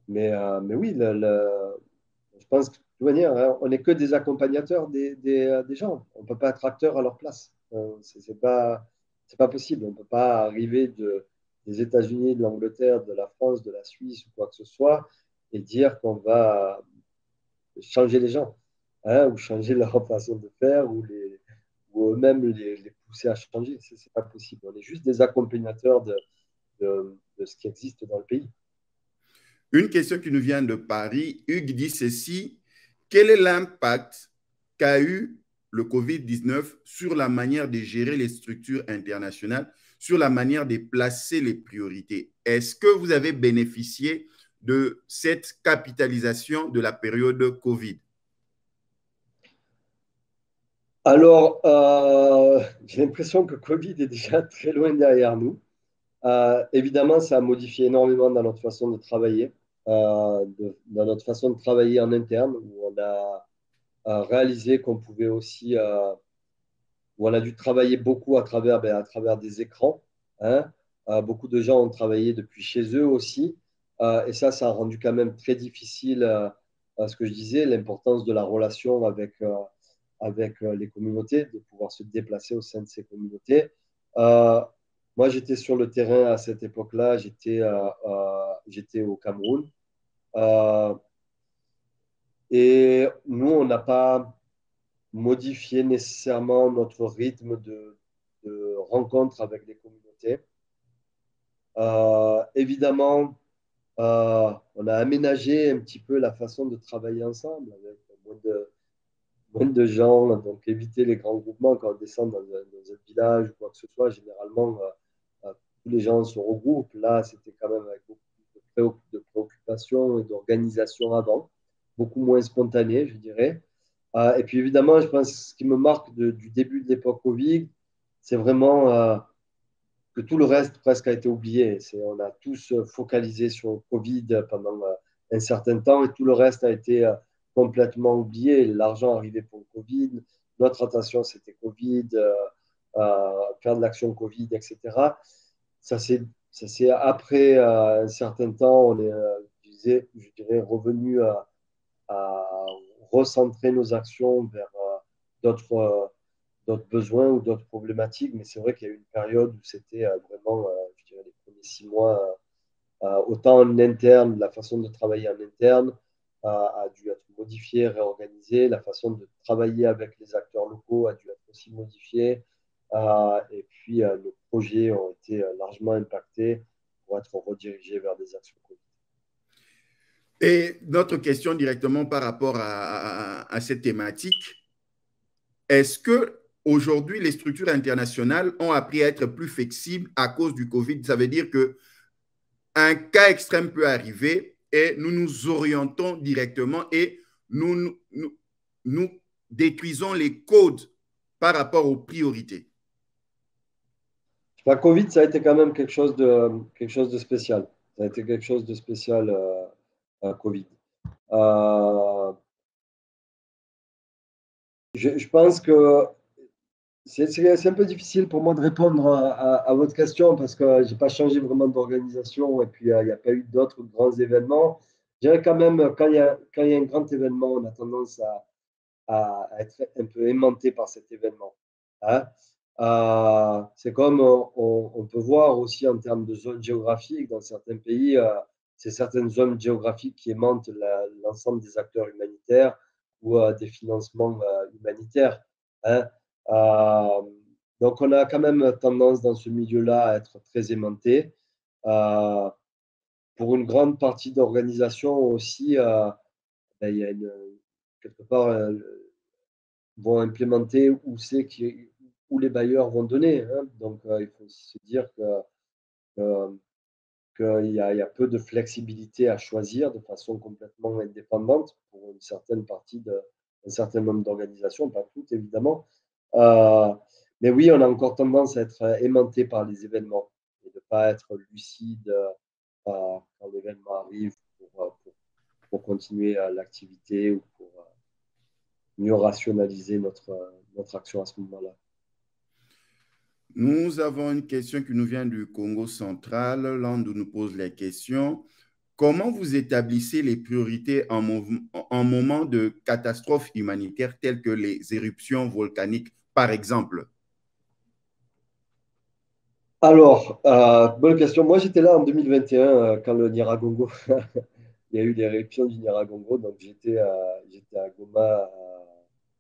mais oui, je pense que de toute manière, hein, on n'est que des accompagnateurs des gens. On ne peut pas être acteur à leur place. C'est pas possible. On ne peut pas arriver des États-Unis, de l'Angleterre, de la France, de la Suisse ou quoi que ce soit et dire qu'on va changer les gens, hein, ou changer leur façon de faire, ou eux-mêmes les pousser à changer. Ce n'est pas possible. On est juste des accompagnateurs de ce qui existe dans le pays. Une question qui nous vient de Paris. Hugues dit ceci: quel est l'impact qu'a eu le COVID-19 sur la manière de gérer les structures internationales, sur la manière de placer les priorités? Est-ce que vous avez bénéficié de cette capitalisation de la période COVID? Alors, j'ai l'impression que Covid est déjà très loin derrière nous. Évidemment, ça a modifié énormément dans notre façon de travailler, dans notre façon de travailler en interne, où on a réalisé qu'on pouvait aussi, où on a dû travailler beaucoup à travers des écrans, hein. Beaucoup de gens ont travaillé depuis chez eux aussi, et ça a rendu quand même très difficile ce que je disais, l'importance de la relation avec les communautés, de pouvoir se déplacer au sein de ces communautés. Euh, Moi, j'étais sur le terrain à cette époque-là, j'étais au Cameroun. Euh, et nous, on n'a pas modifié nécessairement notre rythme de rencontre avec les communautés. Évidemment, on a aménagé un petit peu la façon de travailler ensemble avec moins de gens, donc éviter les grands groupements quand on descend dans un village ou quoi que ce soit. Généralement, tous les gens se regroupent. Là, c'était quand même avec beaucoup de préoccupations et d'organisation avant, beaucoup moins spontané, je dirais. Et puis évidemment, je pense que ce qui me marque du début de l'époque Covid, c'est vraiment que tout le reste presque a été oublié. On a tous focalisé sur le Covid pendant un certain temps et tout le reste a été complètement oublié. L'argent arrivait pour le Covid, notre attention c'était Covid, faire de l'action Covid, etc. Ça s'est ça c'est après un certain temps, on est, je dirais, revenu à recentrer nos actions vers d'autres d'autres besoins ou d'autres problématiques. Mais c'est vrai qu'il y a eu une période où c'était vraiment, je dirais, les premiers 6 mois, autant en interne, la façon de travailler en interne a dû être modifiée, réorganisée. La façon de travailler avec les acteurs locaux a dû être aussi modifiée. Et puis, nos projets ont été largement impactés pour être redirigés vers des actions Covid. Et notre question directement par rapport à cette thématique, est-ce que aujourd'hui les structures internationales ont appris à être plus flexibles à cause du Covid? Ça veut dire que un cas extrême peut arriver et nous nous orientons directement et nous détruisons les codes par rapport aux priorités. La Covid, ça a été quand même quelque chose de spécial. Ça a été quelque chose de spécial, Covid. Euh, je pense que c'est un peu difficile pour moi de répondre à votre question parce que je n'ai pas changé vraiment d'organisation et puis il n'y a pas eu d'autres grands événements. Je dirais quand même, quand il y a un grand événement, on a tendance à être un peu aimanté par cet événement. Hein. C'est comme on peut voir aussi en termes de zones géographiques, dans certains pays, c'est certaines zones géographiques qui aimantent l'ensemble des acteurs humanitaires ou des financements humanitaires. Hein. Euh, donc, on a quand même tendance dans ce milieu-là à être très aimanté. Euh, pour une grande partie d'organisation aussi, ben, il y a quelque part vont implémenter où les bailleurs vont donner. Hein. Donc, il faut se dire que, qu'il y a peu de flexibilité à choisir de façon complètement indépendante pour une certaine partie un certain nombre d'organisations, pas toutes évidemment. Euh, mais oui, on a encore tendance à être aimanté par les événements et de ne pas être lucide quand l'événement arrive pour continuer l'activité ou pour mieux rationaliser notre action à ce moment-là. Nous avons une question qui nous vient du Congo central. L'un nous pose la question. Comment vous établissez les priorités en moment de catastrophes humanitaires telles que les éruptions volcaniques, par exemple? Alors, bonne question. Moi, j'étais là en 2021 quand le Nyiragongo, il y a eu l'éruption du Nyiragongo. Donc, j'étais à Goma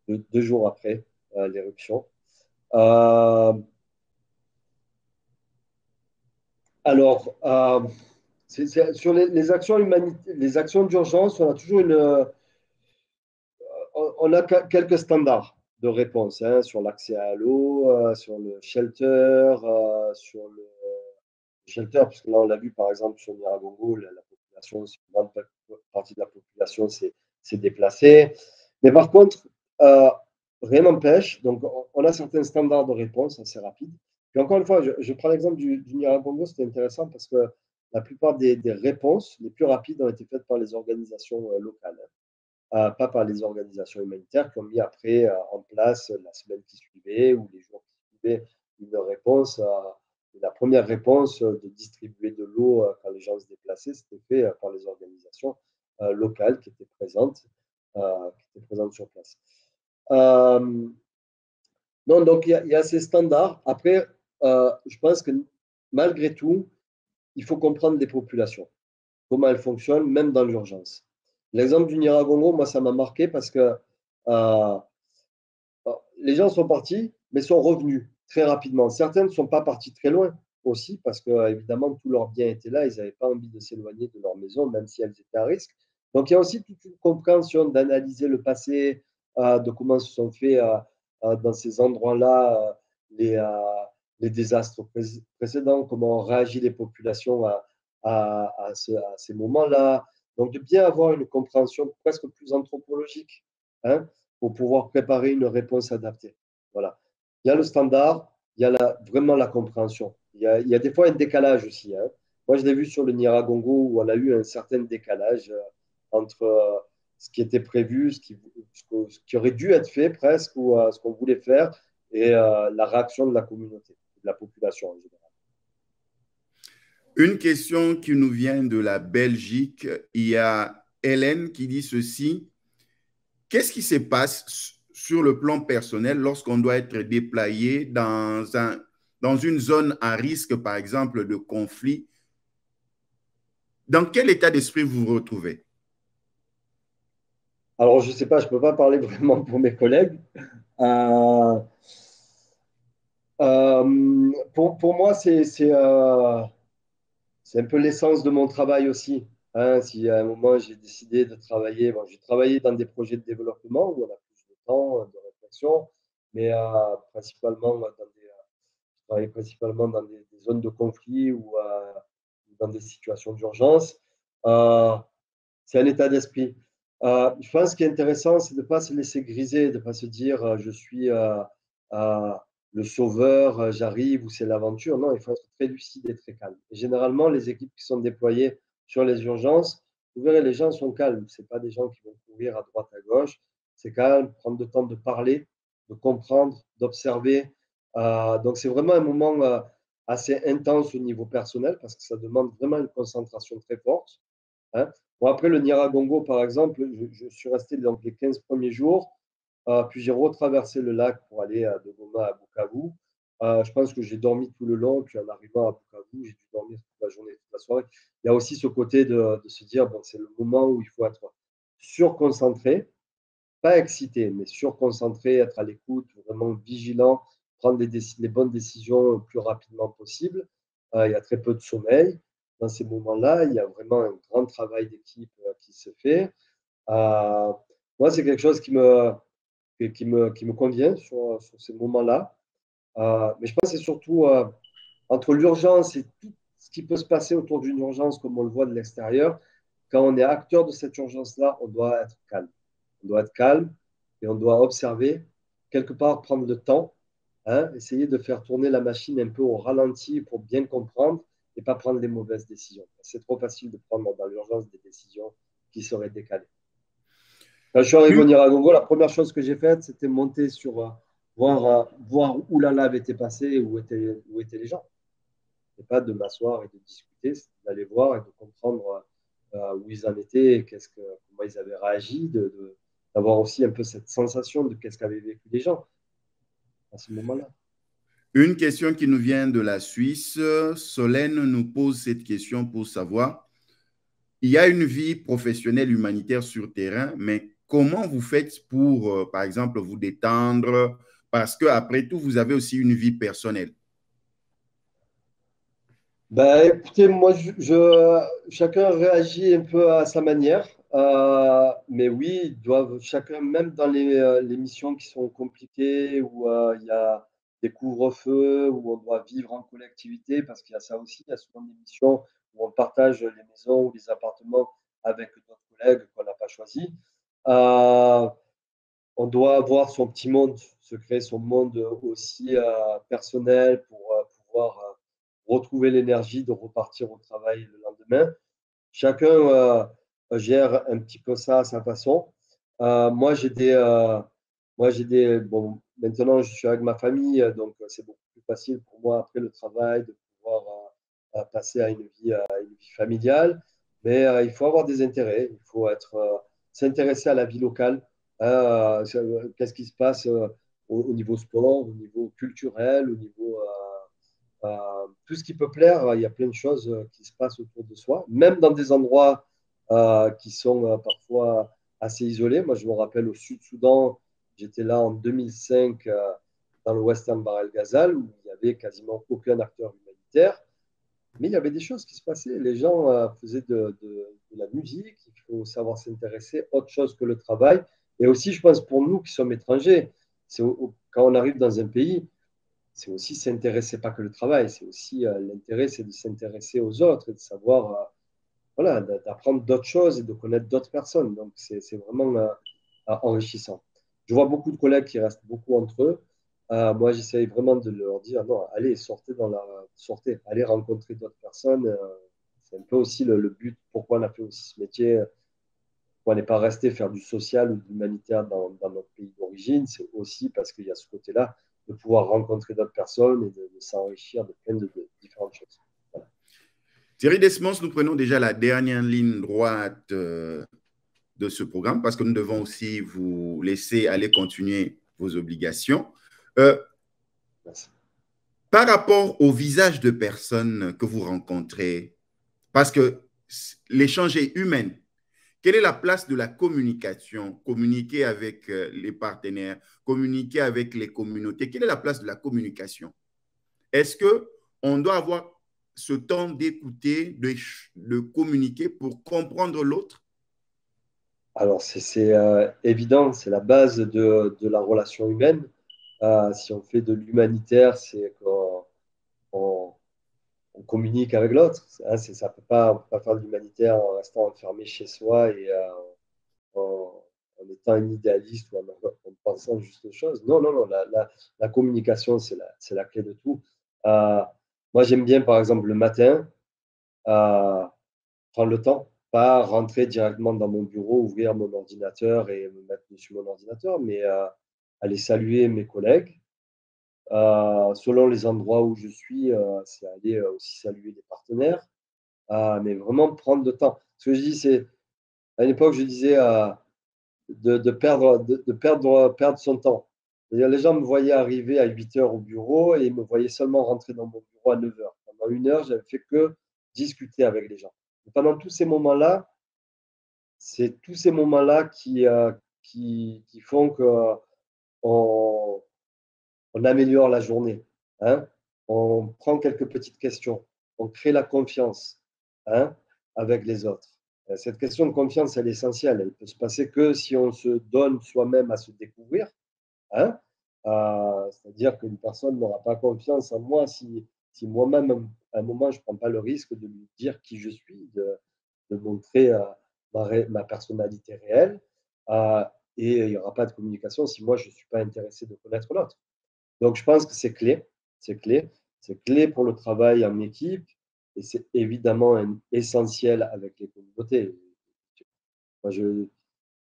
2 jours après l'éruption. Euh, alors, sur les actions humanitaires, les actions d'urgence, on a toujours on a quelques standards de réponse hein, sur l'accès à l'eau, sur le shelter, sur le shelter, parce que là, on l'a vu par exemple sur Miragongo, la population, une grande partie de la population s'est déplacée. Mais par contre, euh, rien n'empêche, donc on a certains standards de réponse assez rapides. Puis encore une fois, je prends l'exemple du Miragongo, c'était intéressant parce que la plupart des réponses les plus rapides ont été faites par les organisations locales. Hein pas par les organisations humanitaires qui ont mis après en place la semaine qui suivait ou les jours qui suivaient une réponse. La première réponse de distribuer de l'eau quand les gens se déplaçaient, c'était fait par les organisations locales qui étaient présentes sur place. Non, donc il y a ces standards. Après, je pense que malgré tout, il faut comprendre les populations, comment elles fonctionnent, même dans l'urgence. L'exemple du Nyiragongo, moi, ça m'a marqué parce que euh, les gens sont partis, mais sont revenus très rapidement. Certains ne sont pas partis très loin aussi parce que, évidemment, tous leurs biens étaient là. Ils n'avaient pas envie de s'éloigner de leur maison, même si elles étaient à risque. Donc, il y a aussi toute une compréhension d'analyser le passé, de comment se sont faits dans ces endroits-là les désastres précédents, comment ont réagi les populations à ces moments-là. Donc, de bien avoir une compréhension presque plus anthropologique hein, pour pouvoir préparer une réponse adaptée. Voilà. Il y a le standard, il y a vraiment la compréhension. Il y a des fois un décalage aussi. Hein. Moi, je l'ai vu sur le Nyiragongo où on a eu un certain décalage entre ce qui était prévu, ce qui aurait dû être fait presque, ou ce qu'on voulait faire, et la réaction de la communauté, de la population en général. Une question qui nous vient de la Belgique. Il y a Hélène qui dit ceci. Qu'est-ce qui se passe sur le plan personnel lorsqu'on doit être déployé dans une zone à risque, par exemple, de conflit? Dans quel état d'esprit vous vous retrouvez? Alors, je ne sais pas, je ne peux pas parler vraiment pour mes collègues. Euh, pour moi, c'est un peu l'essence de mon travail aussi. Hein. Si à un moment j'ai décidé de travailler, bon, j'ai travaillé dans des projets de développement où on a plus de temps, de réflexion, mais principalement je travaille principalement dans des zones de conflit ou dans des situations d'urgence. Euh, c'est un état d'esprit. Je pense que ce qui est intéressant, c'est de ne pas se laisser griser, de ne pas se dire je suis euh, le sauveur, j'arrive ou c'est l'aventure. Non, il faut être très lucide et très calme. Et généralement, les équipes qui sont déployées sur les urgences, vous verrez, les gens sont calmes. Ce pas des gens qui vont courir à droite, à gauche. C'est calme, prendre le temps de parler, de comprendre, d'observer. Donc, c'est vraiment un moment assez intense au niveau personnel parce que ça demande vraiment une concentration très forte. Hein. Bon, après, le Nyiragongo, par exemple, je suis resté donc les 15 premiers jours, puis j'ai retraversé le lac pour aller de Goma à Bukavu. Je pense que j'ai dormi tout le long, puis en arrivant à Bukavu, j'ai dû dormir toute la journée, toute la soirée. Il y a aussi ce côté de se dire, bon, c'est le moment où il faut être surconcentré, pas excité, mais surconcentré, être à l'écoute, vraiment vigilant, prendre les bonnes décisions le plus rapidement possible. Il y a très peu de sommeil. Dans ces moments-là, il y a vraiment un grand travail d'équipe qui se fait. Euh, Moi, c'est quelque chose qui me convient sur ces moments-là. Mais je pense que c'est surtout entre l'urgence et tout ce qui peut se passer autour d'une urgence, comme on le voit de l'extérieur, quand on est acteur de cette urgence-là, on doit être calme. On doit être calme et on doit observer, quelque part prendre le temps, hein, essayer de faire tourner la machine un peu au ralenti pour bien comprendre et pas prendre les mauvaises décisions. C'est trop facile de prendre dans l'urgence des décisions qui seraient décalées. Quand je suis arrivé au Une, Niaragongo, la première chose que j'ai faite, c'était monter sur voir où la lave était passée et où étaient les gens. Et pas de m'asseoir et de discuter, c'est d'aller voir et de comprendre où ils en étaient, comment ils avaient réagi, d'avoir aussi un peu cette sensation de qu'est-ce qu'avaient vécu les gens à ce moment-là. une question qui nous vient de la Suisse. Solène nous pose cette question pour savoir, il y a une vie professionnelle humanitaire sur terrain, mais comment vous faites pour, par exemple, vous détendre? Parce qu'après tout, vous avez aussi une vie personnelle. Ben, écoutez, moi, chacun réagit un peu à sa manière. Mais oui, ils doivent chacun, même dans les missions qui sont compliquées, où il y a des couvre-feux, où on doit vivre en collectivité, parce qu'il y a ça aussi, il y a souvent des missions où on partage les maisons ou les appartements avec d'autres collègues qu'on n'a pas choisis. Euh, on doit avoir son petit monde, se créer son monde aussi personnel pour pouvoir retrouver l'énergie de repartir au travail le lendemain. Chacun gère un petit peu ça à sa façon. Moi, bon, maintenant, je suis avec ma famille, donc c'est beaucoup plus facile pour moi après le travail de pouvoir passer à une vie familiale. Mais il faut avoir des intérêts, il faut s'intéresser à la vie locale. Qu'est-ce qui se passe au niveau sport, au niveau culturel, au niveau tout ce qui peut plaire. Il y a plein de choses qui se passent autour de soi, même dans des endroits qui sont parfois assez isolés. Moi, je me rappelle au Sud-Soudan, j'étais là en 2005 dans le Western Bar El Ghazal, où il n'y avait quasiment aucun acteur humanitaire. Mais il y avait des choses qui se passaient. Les gens faisaient de la musique. Il faut savoir s'intéresser à autre chose que le travail. Et aussi, je pense, pour nous qui sommes étrangers, quand on arrive dans un pays, c'est aussi s'intéresser, pas que le travail, c'est aussi l'intérêt, c'est de s'intéresser aux autres et de savoir, voilà, d'apprendre d'autres choses et de connaître d'autres personnes. Donc, c'est vraiment enrichissant. Je vois beaucoup de collègues qui restent beaucoup entre eux. Moi, j'essaye vraiment de leur dire, non, allez, sortez, allez rencontrer d'autres personnes. C'est un peu aussi le but, pourquoi on a fait aussi ce métier, pourquoi on n'est pas resté faire du social ou de l'humanitaire dans notre pays d'origine. C'est aussi parce qu'il y a ce côté-là de pouvoir rencontrer d'autres personnes et de s'enrichir de plein de différentes choses. Voilà. Thierry Desmond, nous prenons déjà la dernière ligne droite de ce programme parce que nous devons aussi vous laisser aller continuer vos obligations. Merci. Par rapport au visage de personnes que vous rencontrez, parce que l'échange est humain, quelle est la place de la communication? Communiquer avec les partenaires, communiquer avec les communautés. Quelle est la place de la communication? Est-ce qu'on doit avoir ce temps d'écouter, de communiquer pour comprendre l'autre? Alors, c'est évident, c'est la base de la relation humaine. Si on fait de l'humanitaire, c'est qu'on on- on communique avec l'autre. Hein, ça on peut pas faire de l'humanitaire en restant enfermé chez soi et en, en étant un idéaliste ou en pensant juste aux choses. Non, non, non, la communication, c'est la clé de tout. Euh, Moi, j'aime bien, par exemple, le matin, euh, prendre le temps, pas rentrer directement dans mon bureau, ouvrir mon ordinateur et me mettre dessus mon ordinateur, mais aller saluer mes collègues. Selon les endroits où je suis, c'est aller aussi saluer des partenaires, mais vraiment prendre le temps. Ce que je dis, c'est, à l'époque, je disais perdre son temps. C'est-à-dire, les gens me voyaient arriver à 8 heures au bureau et ils me voyaient seulement rentrer dans mon bureau à 9 heures. Pendant 1 heure, j'avais fait que discuter avec les gens. Et pendant tous ces moments-là, c'est tous ces moments-là qui font qu'on on améliore la journée. Hein. On prend quelques petites questions. On crée la confiance, hein, avec les autres. Cette question de confiance, elle est essentielle. Elle peut se passer que si on se donne soi-même à se découvrir. Hein. C'est-à-dire qu'une personne n'aura pas confiance en moi si moi-même, à un moment, je ne prends pas le risque de lui dire qui je suis, de montrer ma personnalité réelle. Euh, et il n'y aura pas de communication si moi, je ne suis pas intéressé de connaître l'autre. Donc, je pense que c'est clé. C'est clé. C'est clé pour le travail en équipe et c'est évidemment essentiel avec les communautés. Moi,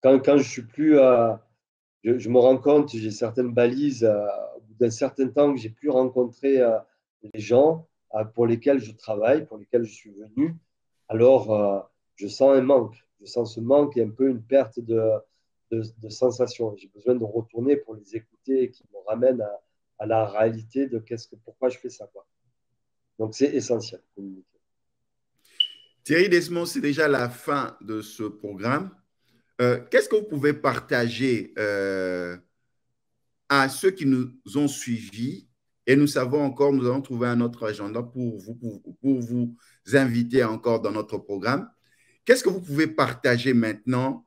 quand je suis plus, je me rends compte, j'ai certaines balises au bout d'un certain temps que j'ai pu rencontrer les gens pour lesquels je travaille, pour lesquels je suis venu. Alors, je sens un manque. Je sens ce manque et un peu une perte de sensation. J'ai besoin de retourner pour les écouter et qui me ramènent à la réalité de pourquoi je fais ça, quoi. Donc, c'est essentiel. Communiquer. Thierry Desmond, c'est déjà la fin de ce programme. Qu'est-ce que vous pouvez partager à ceux qui nous ont suivis? Et nous savons encore, nous allons trouver un autre agenda pour vous inviter encore dans notre programme. Qu'est-ce que vous pouvez partager maintenant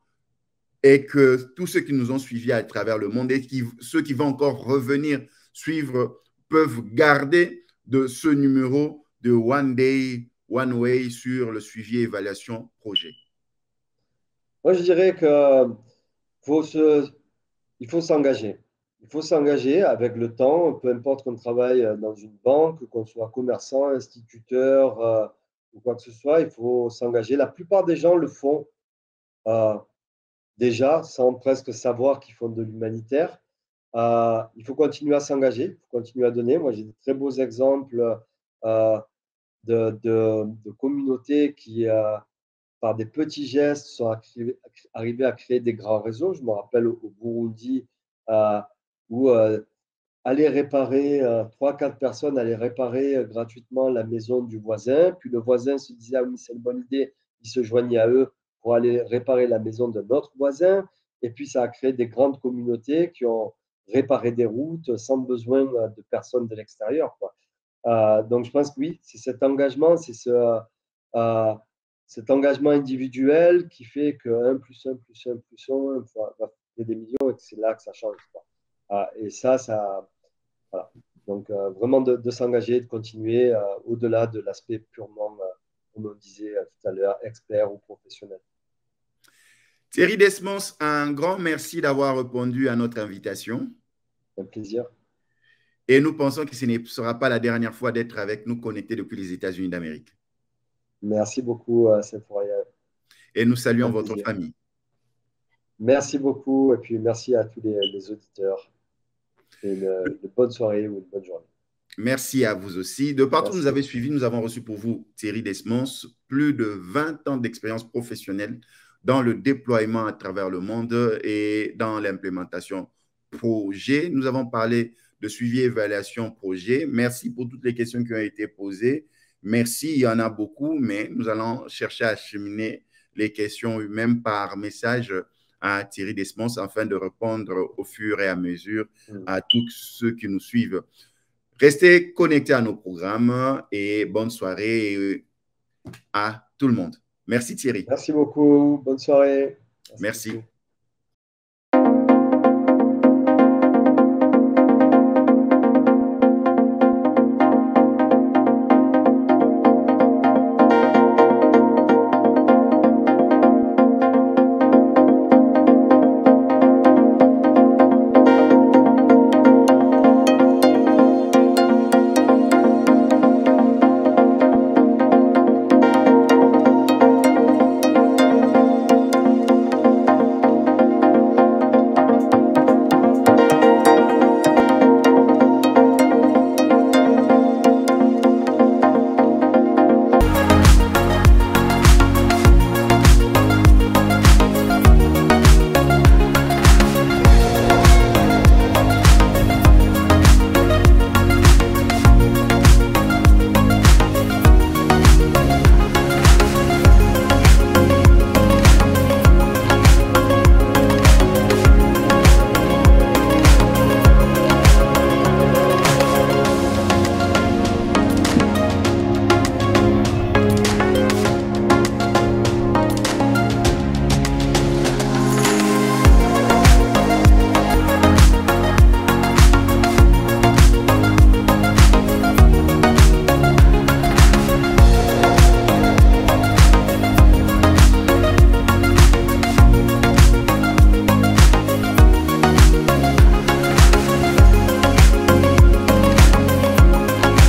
et que tous ceux qui nous ont suivis à travers le monde et ceux qui vont encore revenir suivre peuvent garder de ce numéro de One Day, One Way sur le suivi et évaluation projet? Moi, je dirais que faut se, il faut s'engager. Il faut s'engager avec le temps, peu importe qu'on travaille dans une banque, qu'on soit commerçant, instituteur ou quoi que ce soit, il faut s'engager. La plupart des gens le font euh, déjà sans presque savoir qu'ils font de l'humanitaire. Il faut continuer à s'engager, il faut continuer à donner. Moi, j'ai de très beaux exemples euh, de communautés qui, par des petits gestes, sont arrivés à créer des grands réseaux. Je me rappelle au Burundi, euh, où aller réparer, 3, 4 personnes allaient réparer gratuitement la maison du voisin. Puis le voisin se disait, ah oui, c'est une bonne idée. Il se joignait à eux pour aller réparer la maison de notre voisin. Et puis ça a créé des grandes communautés qui ont réparé des routes sans besoin de personnes de l'extérieur, quoi. Donc je pense que oui, c'est cet engagement, euh, cet engagement individuel qui fait que 1 plus 1 plus 1 plus 1 va faire des millions et que c'est là que ça change, quoi. Et ça, voilà. Donc, vraiment de s'engager, de continuer au-delà de l'aspect purement, comme on disait tout à l'heure, expert ou professionnel. Thierry Desmond, un grand merci d'avoir répondu à notre invitation. C'est un plaisir. Et nous pensons que ce ne sera pas la dernière fois d'être avec nous connectés depuis les États-Unis d'Amérique. Merci beaucoup, Symphorien. Et nous saluons Un votre plaisir. famille. Merci beaucoup et puis merci à tous les auditeurs. Et une bonne soirée ou une bonne journée. Merci à vous aussi. De partout où vous nous avez Merci. suivis, nous avons reçu pour vous Thierry Desmons, plus de 20 ans d'expérience professionnelle dans le déploiement à travers le monde et dans l'implémentation projet. Nous avons parlé de suivi et évaluation projet. Merci pour toutes les questions qui ont été posées. Merci, il y en a beaucoup, mais nous allons chercher à acheminer les questions même par message à Thierry Desmons afin de répondre au fur et à mesure à tous ceux qui nous suivent. Restez connectés à nos programmes et bonne soirée à tout le monde. Merci Thierry. Merci beaucoup. Bonne soirée. Merci Merci. beaucoup.